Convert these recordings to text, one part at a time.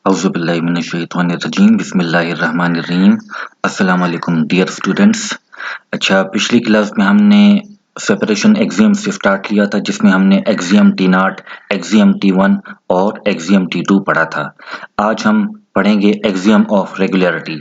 औज़ुबिल्लाहिमिनश्शैतानिर्रजीम बिस्मिल्लाहिर्रहमानिर्रहीम। अस्सलाम वालेकुम डियर स्टूडेंट्स। अच्छा, पिछली क्लास में हमने सेपरेशन एक्सियम से स्टार्ट किया था, जिसमें हमने axiom T not, axiom T1 और एक्सियम T2 पढ़ा था। आज हम पढ़ेंगे एक्सियम ऑफ रेगुलरिटी।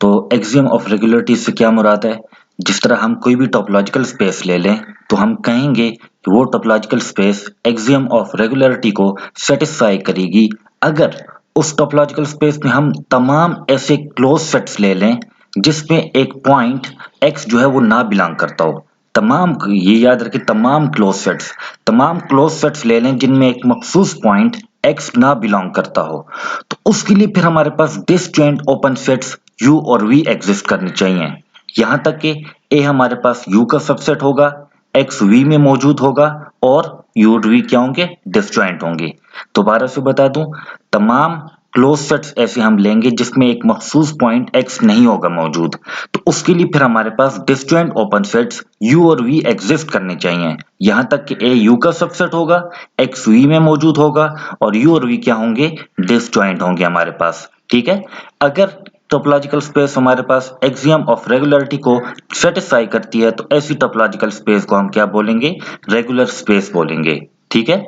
तो एक्सियम ऑफ रेगुलरिटी से क्या मुराद है? जिस तरह हम कोई भी टोपोलॉजिकल स्पेस ले लें तो हम कहेंगे कि वो topological space axiom of regularity को सेटिस्फाई करेगी अगर उस टोपोलॉजिकल स्पेस में हम तमाम ऐसे क्लोज सेट्स ले लें जिसमें एक पॉइंट x जो है वो ना बिलोंग करता हो। तमाम, ये याद रखें, तमाम क्लोज सेट्स ले लें जिनमें एक मखसूस पॉइंट x ना बिलोंग करता हो। तो उसके लिए फिर हमारे पास डिसजॉइंट ओपन सेट्स u और v एग्जिस्ट करनी चाहिए। यहाँ तक कि a हमारे पास u का सबसेट होगा, x v में मौजूद होगा और u और v क्या होंगे? डिसजॉइंट होंगे। दोबारा से बता दूं, तमाम क्लोज सेट्स ऐसे हम लेंगे जिसमें एक मखसूस पॉइंट x नहीं होगा मौजूद। तो उसके लिए फिर हमारे पास डिसजॉइंट ओपन सेट्स u और v एग्जिस्ट करने चाहिए। यहाँ तक कि a u का सबसेट होगा, x v में मौजूद होगा और u और v क्या होंगे? डिसजॉइंट होंगे हमारे पास। ठीक है। अगर टोपोलॉजिकल स्पेस हमारे पास एक्सियम ऑफ रेगुलरिटी को सेटिस्फाई करती है तो ऐसी टोपोलॉजिकल स्पेस को हम क्या बोलेंगे? रेगुलर स्पेस बोलेंगे। ठीक है।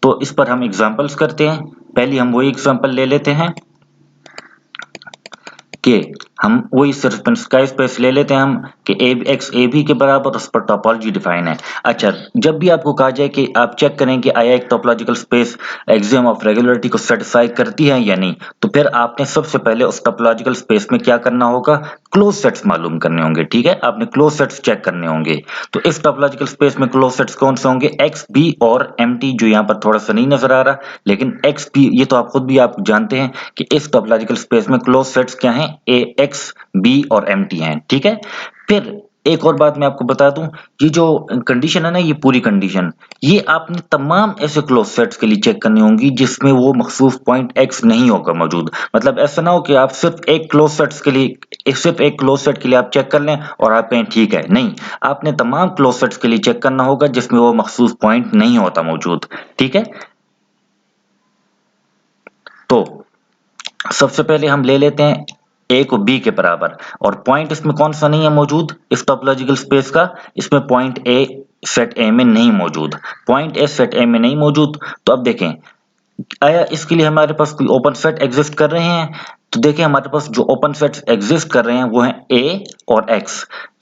तो इस पर हम एग्जांपल्स करते हैं। पहले हम वही एग्जांपल ले लेते हैं कि हम वही स्काई स्पेस ले लेते हैं हम कि x ए बी के बराबर, उस पर टोपोलॉजी डिफाइन है। अच्छा, जब भी आपको कहा जाए कि आप चेक करें कि आया एक topological space axiom of regularity को सेटिस्फाई करती है या नहीं, तो फिर आपने सबसे पहले उस टोपोलॉजिकल स्पेस में क्या करना होगा? क्लोज सेट्स मालूम करने होंगे। ठीक है, आपने क्लोज सेट्स चेक करने होंगे। तो इस टोपोलॉजिकल स्पेस में क्लोज सेट्स कौन से होंगे? x b और mt, जो यहाँ पर थोड़ा सा नहीं नजर आ रहा, लेकिन x b ये तो आप खुद भी आप जानते हैं कि इस टोपोलॉजिकल स्पेस में क्लोज सेट्स क्या हैं? a x b और mt हैं। ठीक है। फिर एक और बात मैं आपको बता दूं, ये जो कंडीशन है ना, ये पूरी कंडीशन, ये आपने तमाम ऐसे क्लोज सेट्स के लिए चेक करनी होंगी जिसमें वो मखसूस पॉइंट x नहीं होगा मौजूद। मतलब ऐसा ना हो कि आप सिर्फ एक क्लोज सेट के लिए आप चेक कर लें और आप कहें ठीक है। नहीं, आपने तमाम क्लोज सेट्स के लिए चेक करना होगा जिसमें वो मखसूस पॉइंट नहीं होता मौजूद। ठीक है। तो सबसे पहले हम ले लेते हैं a को b के बराबर, और पॉइंट इसमें कौन सा नहीं है मौजूद इस टोपोलॉजिकल स्पेस का? इसमें पॉइंट a सेट a में नहीं मौजूद। पॉइंट a सेट a में नहीं मौजूद, तो अब देखें, आया इसके लिए हमारे पास कोई ओपन सेट एग्जिस्ट कर रहे हैं? तो देखिए, हमारे पास जो ओपन सेट्स एग्जिस्ट कर रहे हैं वो है a और x।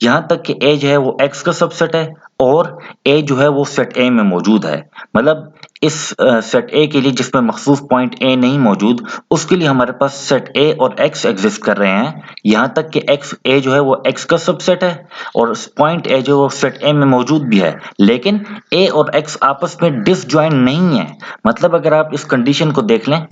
यहाँ तक कि a जो है वो x का सबसेट है और a जो है वो सेट a में मौजूद है। मतलब इस सेट a के लिए जिसमें मखसूस पॉइंट a नहीं मौजूद, उसके लिए हमारे पास सेट a और x एग्जिस्ट कर रहे हैं। यहाँ तक कि a जो है वो x का सबसेट है और पॉइंट a जो है वो सेट a में मौजूद भी है, लेकिन a और x आपस में डिसजॉइंट नहीं है। मतलब अगर आप इस कंडीशन को देख लें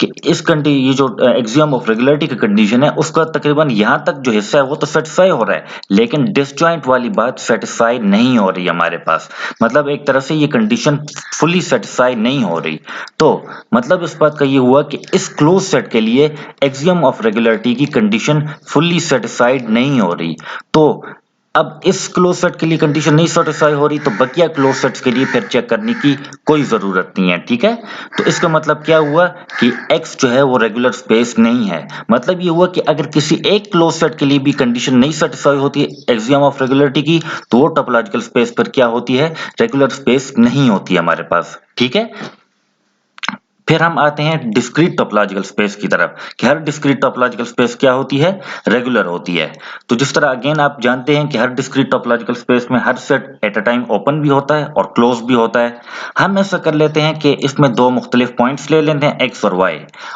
कि ये जो एक्सियम ऑफ रेगुलरिटी की कंडीशन है, उसका तकरीबन यहाँ तक जो हिस्सा है वो तो सेटिस्फाई हो रहा है, लेकिन डिसजॉइंट वाली बात सेटिस्फाई नहीं हो रही हमारे पास। मतलब एक तरह से ये कंडीशन फुली सेटिस्फाई नहीं हो रही। तो मतलब इस बात का ये हुआ कि इस क्लोज सेट के लिए एक्सियम ऑफ रेगुलरिटी की कंडीशन फुली सेटिस्फाइड नहीं हो रही। तो अब इस क्लोज सेट के लिए कंडीशन नहीं सेटिस्फाई हो रही, तो बकिया क्लोज सेट्स के लिए फिर चेक करने की कोई जरूरत नहीं है। ठीक है। तो इसका मतलब क्या हुआ कि x जो है वो रेगुलर स्पेस नहीं है। मतलब ये हुआ कि अगर किसी एक क्लोज सेट के लिए भी कंडीशन नहीं सेटिस्फाई होती है एक्सियम ऑफ रेगुलरिटी की, तो वो टोपोलॉजिकल स्पेस पर क्या होती है? रेगुलर स्पेस नहीं होती है हमारे पास। ठीक है। फिर हम आते हैं डिस्क्रीट टोपोलॉजिकल स्पेस की तरफ कि हर डिस्क्रीट टोपोलॉजिकल स्पेस क्या होती है? रेगुलर होती है। तो जिस तरह अगेन आप जानते हैं कि हर डिस्क्रीट टोपोलॉजिकल स्पेस में हर set at a time open भी होता है और क्लोज भी होता है। हम ऐसा कर लेते हैं कि इसमें दो मुख्तलिफ पॉइंट्स ले लेते हैं, x और y,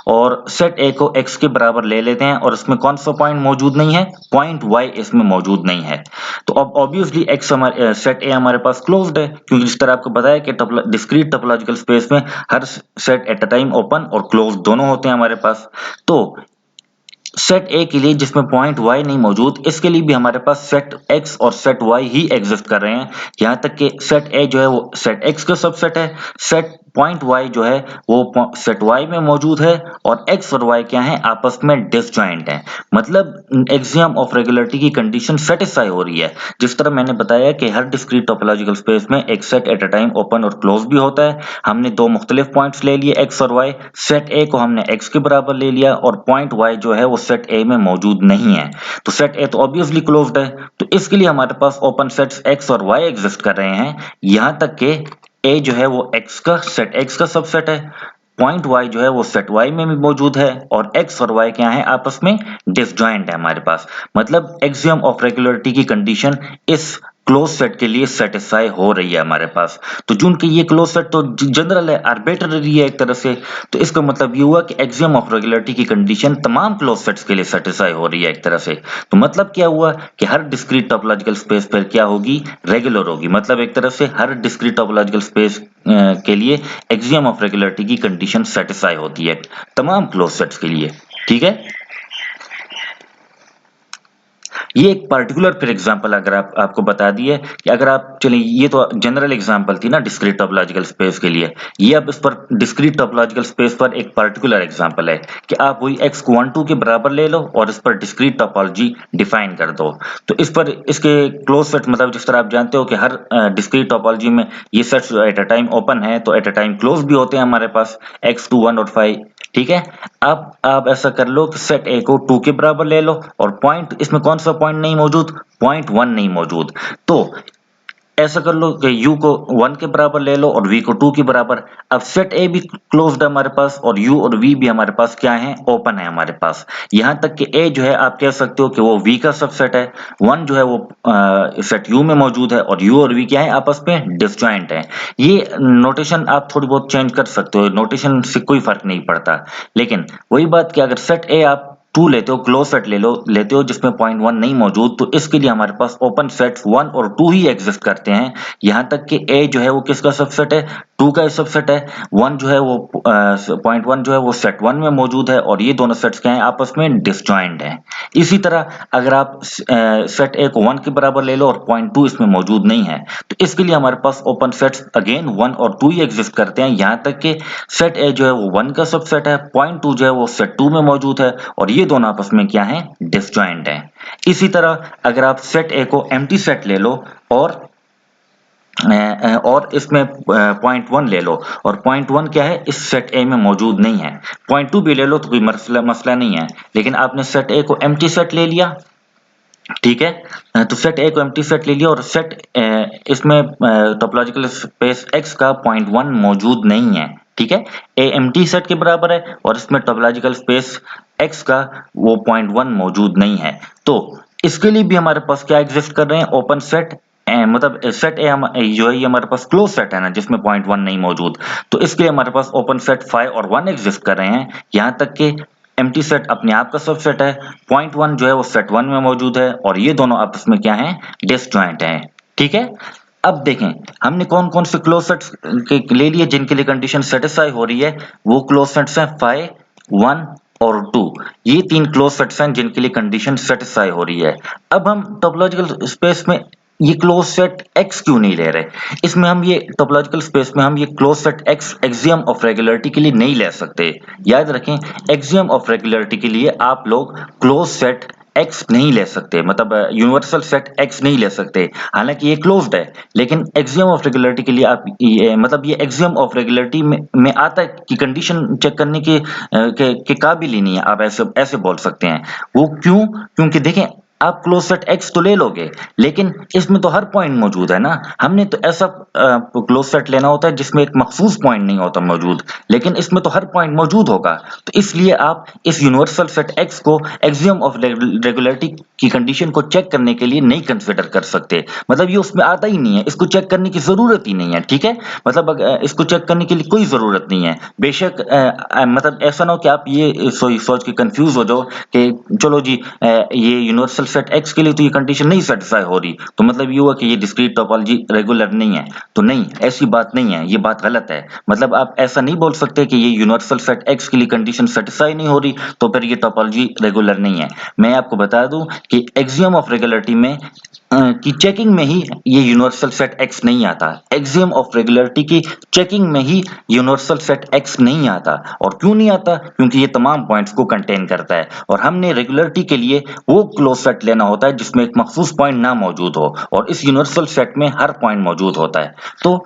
और सेट a को x के बराबर ले लेते हैं और इसमें कौन सा पॉइंट मौजूद नहीं है? पॉइंट y इसमें मौजूद नहीं है। तो अब ऑब्वियसली सेट a हमारे पास क्लोज्ड है, क्योंकि जिस तरह आपको बताया कि डिस्क्रीट टोपोलॉजिकल स्पेस में हर set at a time open और क्लोज दोनों होते हैं हमारे पास। तो सेट ए के लिए जिसमें पॉइंट y नहीं मौजूद, इसके लिए भी हमारे पास सेट x और सेट y ही एग्जिस्ट कर रहे हैं। यहाँ तक कि सेट a जो है वो सेट x का सबसेट है, सेट पॉइंट y जो है वो सेट y में मौजूद है और x और y क्या है आपस में डिसजॉइंट है। मतलब एक्सियम ऑफ रेगुलरिटी की कंडीशन सेटिस्फाई हो रही है। जिस तरह मैंने बताया कि हर डिस्क्रीट टोपोलॉजिकल स्पेस में एक set at a time open और क्लोज भी होता है। हमने दो मुख्तलिफ पॉइंट्स ले लिए x और y, सेट a को हमने x के बराबर ले लिया और पॉइंट y जो है वो सेट a में मौजूद नहीं है। तो सेट a तो ऑब्वियसली क्लोज्ड है, तो इसके लिए हमारे पास ओपन सेट्स x और y एग्जिस्ट कर रहे हैं, यहां तक कि a जो है वो सेट x का सबसेट है, पॉइंट y जो है वो सेट y में भी मौजूद है और x और y क्या है आपस में डिसजॉइंट है हमारे पास। मतलब एक्सियम ऑफ रेगुलरिटी की कंडीशन इस क्लोज सेट के लिए सेटिस्फाई हो रही है हमारे पास। तो चूंकि ये क्लोज सेट तो जनरल है, आर्बिट्ररी है एक तरह से, तो इसका मतलब ये हुआ कि एक्सियम ऑफ रेगुलरिटी की कंडीशन तमाम क्लोज सेट्स के लिए सेटिस्फाई हो रही है एक तरह से। तो मतलब क्या हुआ कि हर डिस्क्रीट टोपोलॉजिकल स्पेस पर क्या होगी, रेगुलर होगी। मतलब एक तरह से हर डिस्क्रीट टोपोलॉजिकल स्पेस के लिए एक्सियम ऑफ रेगुलरिटी की कंडीशन सेटिस्फाई होती है तमाम क्लोज सेट्स के लिए। ठीक है, ये एक पर्टिकुलर फिर एग्जांपल अगर आपको बता दिए कि अगर आप चलिए, ये तो जनरल एग्जांपल थी ना डिस्क्रीट टोपोलॉजिकल स्पेस के लिए, ये अब इस पर डिस्क्रीट टोपोलॉजिकल स्पेस पर एक पर्टिकुलर एग्जांपल है कि आप वही x को 1 2 के बराबर ले लो और इस पर डिस्क्रीट टोपोलॉजी डिफाइन कर दो। तो इस पर इसके क्लोज सेट, मतलब जिस तरह आप जानते हो कि हर डिस्क्रीट टोपोलॉजी में ये sets eight a time open है तो एट अ टाइम क्लोज भी होते हैं हमारे पास x 2 1 और 5। ठीक है, अब आप ऐसा कर लो कि सेट a को 2 के बराबर ले लो और पॉइंट, इसमें कौन सा पॉइंट नहीं मौजूद, पॉइंट 1 नहीं मौजूद। तो ऐसा कर लो कि u को 1 के बराबर ले लो और v को 2 के बराबर। अब सेट a भी क्लोज्ड है हमारे पास और u और v भी हमारे पास क्या है, ओपन है हमारे पास। यहां तक कि a जो है आप कह सकते हो कि वो v का सबसेट है, 1 जो है वो सेट u में मौजूद है और u और v क्या है आपस में डिसजॉइंट है। ये नोटेशन आप थोड़ी बहुत चेंज कर सकते हो, नोटेशन से कोई फर्क नहीं पड़ता। लेकिन वही बात कि अगर सेट a आप 2 लेते हो, क्लोज सेट लेते हो जिसमें पॉइंट 1 नहीं मौजूद, तो इसके लिए हमारे पास ओपन सेट्स 1 और 2 ही एग्जिस्ट करते हैं। यहां तक कि a जो है वो किसका सबसेट है, 2 का सबसेट है। 1 जो है वो पॉइंट 1 जो है वो सेट 1 में मौजूद है और ये दोनों सेट्स क्या हैं आपस में डिसजॉइंट हैं। इसी तरह अगर आप सेट a को 1 के बराबर ले लो और पॉइंट 2 इसमें मौजूद नहीं है, तो इसके लिए हमारे पास ओपन सेट्स अगेन 1 और 2 ही एग्जिस्ट करते हैं। यहां तक कि सेट a जो है वो 1 का सबसेट है, पॉइंट 2 जो है वो सेट 2 में मौजूद है और ये दोनों आपस में क्या है, डिसजॉइंट है। इसी तरह अगर आप सेट a को एम्प्टी सेट ले लो और इसमें पॉइंट 1 ले लो और पॉइंट 1 क्या है, इस सेट a में मौजूद नहीं है। पॉइंट 2 भी ले लो तो कोई मसला नहीं है, लेकिन आपने सेट a को एम्प्टी सेट ले लिया। ठीक है, तो सेट a को एम्प्टी सेट ले लिया और सेट इसमें टोपोलॉजिकल स्पेस x का पॉइंट 1 मौजूद नहीं है। ठीक है, a एम्प्टी सेट के बराबर है और इसमें टोपोलॉजिकल स्पेस x का वो पॉइंट 1 मौजूद नहीं है। तो इसके लिए भी हमारे पास क्या एग्जिस्ट कर रहे हैं, ओपन सेट, मतलब सेट ए जो है ये हमारे पास क्लोज सेट है ना जिसमें पॉइंट 1 नहीं मौजूद, तो इसके लिए हमारे पास ओपन सेट 5 और 1 एग्जिस्ट कर रहे हैं। यहां तक कि एम्प्टी सेट अपने आप का सबसेट है, पॉइंट 1 जो है वो सेट 1 में मौजूद है और ये दोनों आपस में क्या है, डिसजॉइंट हैं। ठीक है, अब देखें हमने कौन कौन से क्लोज सेट्स ले लिए जिनके लिए कंडीशन सेटिस्फाई हो रही है। वो क्लोज सेट्स हैं 5 1 और 2। ये 3 क्लोज सेट्स हैं जिनके लिए कंडीशन सेटिस्फाई हो रही है। अब हम टोपोलॉजिकल स्पेस में ये क्लोज सेट x क्यों नहीं ले रहे, इसमें हम ये टोपोलॉजिकल स्पेस में हम ये close set x axiom of regularity के लिए नहीं ले सकते। याद रखें, एक्सियम ऑफ रेगुलरिटी के लिए आप लोग क्लोज सेट x नहीं ले सकते, मतलब यूनिवर्सल सेट x नहीं ले सकते। हालांकि ये क्लोज्ड है, लेकिन एक्सियम ऑफ रेगुलरिटी के लिए आप मतलब ये एक्सियम ऑफ रेगुलरिटी में आता है कि कंडीशन चेक करने के काबिल ही नहीं है, आप ऐसे बोल सकते हैं। वो क्यों, क्योंकि देखें आप क्लोज सेट x तो ले लोगे, लेकिन इसमें तो हर पॉइंट मौजूद है ना। हमने तो ऐसा क्लोज सेट लेना होता है जिसमें एक मखसूस पॉइंट नहीं होता मौजूद, लेकिन इसमें तो हर पॉइंट मौजूद होगा। तो इसलिए आप इस यूनिवर्सल सेट x को एक्सियम ऑफ रेगुलरिटी की कंडीशन को चेक करने के लिए नहीं कंसिडर कर सकते। मतलब ये उसमें आता ही नहीं है, इसको चेक करने की जरूरत ही नहीं है। ठीक है, मतलब इसको चेक करने के लिए कोई जरूरत नहीं है। बेशक मतलब ऐसा ना हो कि आप ये सोच के कंफ्यूज हो जाओ कि चलो जी ये यूनिवर्सल सेट x के लिए तो ये कंडीशन नहीं सेटिस्फाई हो रही, तो मतलब ये हुआ कि ये डिस्क्रीट टोपोलॉजी रेगुलर नहीं है। तो नहीं, ऐसी बात नहीं है, ये बात गलत है। मतलब आप ऐसा नहीं बोल सकते कि ये यूनिवर्सल सेट x के लिए कंडीशन सेटिस्फाई नहीं हो रही तो फिर ये टोपोलॉजी रेगुलर नहीं है। मैं आपको बता दूं कि एक्सियम ऑफ रेगुलरिटी में की चेकिंग में ही ये यूनिवर्सल सेट x नहीं आता। एक्सियम ऑफ रेगुलरिटी की चेकिंग में ही यूनिवर्सल सेट x नहीं आता। और क्यों नहीं आता? क्योंकि ये तमाम पॉइंट्स को कंटेन करता है और हमने रेगुलरिटी के लिए वो क्लोज सेट लेना होता है जिसमें एक मखसूस पॉइंट ना मौजूद हो, और इस यूनिवर्सल सेट में हर पॉइंट मौजूद होता है। तो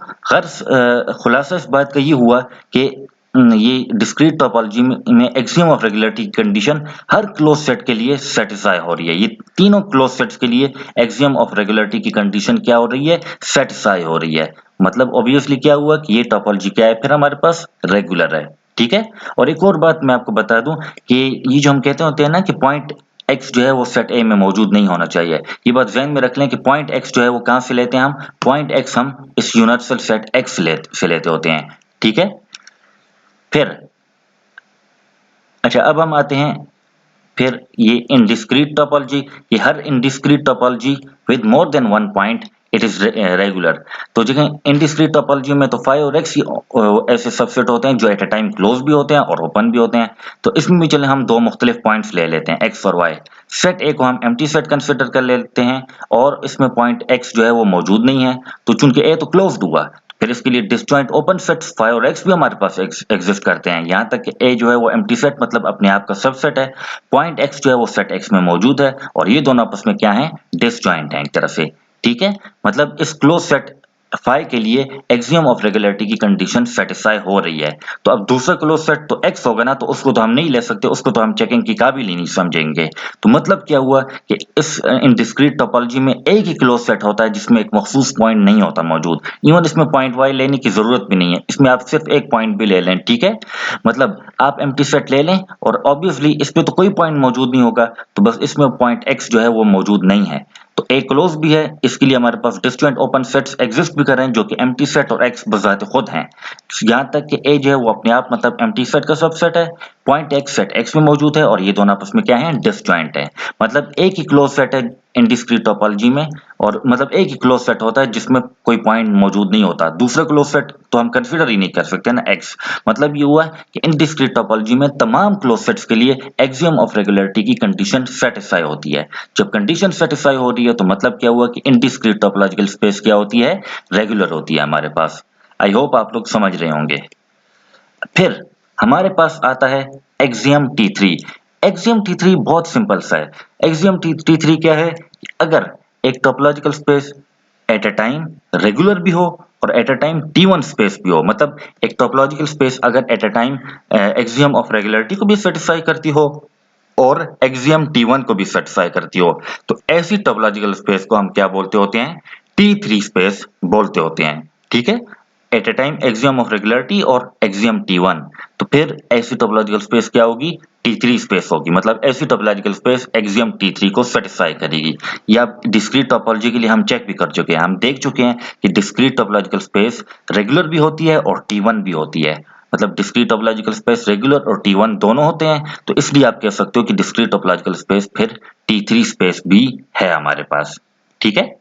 खुलासा इस बात का ये हुआ कि ये डिस्क्रीट टोपोलॉजी में एक्सियम ऑफ रेगुलरिटी की कंडीशन हर क्लोज सेट के लिए सेटिस्फाई हो रही है। ये तीनों क्लोज सेट्स के लिए एक्सियम ऑफ रेगुलरिटी की कंडीशन क्या हो रही है? सेटिस्फाई हो रही है। मतलब ऑब्वियसली क्या हुआ कि ये टोपोलॉजी क्या है फिर हमारे पास? रेगुलर है। ठीक है। और एक और बात मैं आपको बता दूं कि ये जो हम कहते होते हैं ना कि पॉइंट x जो है वो सेट A में मौजूद नहीं होना चाहिए, ये बात ध्यान में रख लें कि पॉइंट x जो है वो कहां से लेते हैं हम? पॉइंट x हम इस यूनिवर्सल सेट x से लेते होते हैं। ठीक है। फिर अच्छा, अब हम आते हैं फिर ये इनडिस्क्रीट टोपोलॉजी। ये हर indiscrete topology with more than one point it is regular. तो जगह इनडिस्क्रीट टोपोलॉजी में तो 5 और x ऐसे सबसेट होते हैं जो एट अ टाइम क्लोज भी होते हैं और ओपन भी होते हैं। तो इसमें भी चले हम दो मुख्तलिफ पॉइंट्स ले लेते हैं, x और y। सेट A को हम एम्प्टी सेट कंसिडर कर लेते हैं और इसमें पॉइंट x जो है वो मौजूद नहीं है, तो चूंकि A तो क्लोज्ड हुआ, फिर इसके लिए डिसजॉइंट ओपन सेट्स 5 और x भी हमारे पास एग्जिस्ट करते हैं। यहाँ तक कि A जो है वो एम्प्टी सेट मतलब अपने आप का सबसेट है, पॉइंट x जो है वो सेट x में मौजूद है, और ये दोनों आपस में क्या है? डिसजॉइंट हैं एक तरह से। ठीक है। मतलब इस क्लोज सेट फाई के लिए एक्सियम ऑफ रेगुलरिटी की कंडीशन सेटिस्फाई हो रही है। तो अब दूसरा क्लोज सेट तो x होगा ना, तो उसको तो हम नहीं ले सकते, उसको तो हम चेकिंग की काबिल ही नहीं समझेंगे। तो मतलब क्या हुआ कि इस इन डिस्क्रीट टोपोलॉजी में एक ही क्लोज सेट होता है जिसमें एक मखसूस पॉइंट नहीं होता मौजूद। इवन इसमें पॉइंट y लेने की जरूरत भी नहीं है, इसमें आप सिर्फ एक पॉइंट भी ले लें। ठीक है। मतलब आप एम्प्टी सेट ले लें और ऑब्वियसली इसमें तो कोई पॉइंट मौजूद नहीं होगा, तो बस इसमें पॉइंट x जो है वो मौजूद नहीं है। तो A क्लोज भी है, इसके लिए हमारे पास डिस्जॉइंट ओपन सेट्स एग्जिस्ट भी कर रहे हैं जो कि एम्प्टी सेट और x बजाते खुद हैं। यहाँ तक कि A जो है वो अपने आप मतलब एम्प्टी सेट का सबसेट है, पॉइंट x सेट x में मौजूद है, और ये दोनों आपस में क्या है? डिसजॉइंट है। मतलब एक ही क्लोज सेट है इनडिस्क्रीट टोपोलॉजी में, और मतलब एक ही क्लोज सेट होता है जिसमें कोई पॉइंट मौजूद नहीं होता। दूसरा क्लोज सेट तो हम कंसीडर ही नहीं कर सकते ना x। मतलब ये हुआ कि इनडिस्क्रीट टोपोलॉजी में तमाम क्लोज सेट्स के लिए एक्सियम ऑफ रेगुलरिटी की कंडीशन सेटिस्फाई होती है। जब कंडीशन सेटिस्फाई हो रही है तो मतलब क्या हुआ कि इनडिस्क्रीट टोपोलॉजिकल स्पेस क्या होती है? रेगुलर होती है हमारे पास। आई होप आप लोग समझ रहे होंगे। फिर हमारे पास आता है एक्सियम T3। एक्सियम T3 बहुत सिंपल सा है। एक्सियम T3 क्या है? अगर एक topological space at a time regular भी हो और eight a time T1 space भी हो, मतलब एक टोपोलॉजिकल स्पेस अगर eight a time axiom of regularity को भी सेटिस्फाई करती हो और एक्सियम T1 को भी सेटिस्फाई करती हो, तो ऐसी टोपोलॉजिकल स्पेस को हम क्या बोलते होते हैं? T3 स्पेस बोलते होते हैं। ठीक है। Eight a time axiom of regularity और एक्सियम T1, तो फिर ऐसी टोपोलॉजिकल स्पेस क्या होगी? T3 स्पेस होगी। मतलब ऐसी टोपोलॉजिकल स्पेस एक्सियम T3 को सेटिस्फाई करेगी। या डिस्क्रीट टोपोलॉजी के लिए हम चेक भी कर चुके हैं, हम देख चुके हैं कि डिस्क्रीट टोपोलॉजिकल स्पेस रेगुलर भी होती है और T1 भी होती है। मतलब डिस्क्रीट टोपोलॉजिकल स्पेस रेगुलर और T1 दोनों होते हैं, तो इसलिए आप कह सकते हो कि डिस्क्रीट टोपोलॉजिकल स्पेस फिर T3 स्पेस भी है हमारे पास। ठीक है।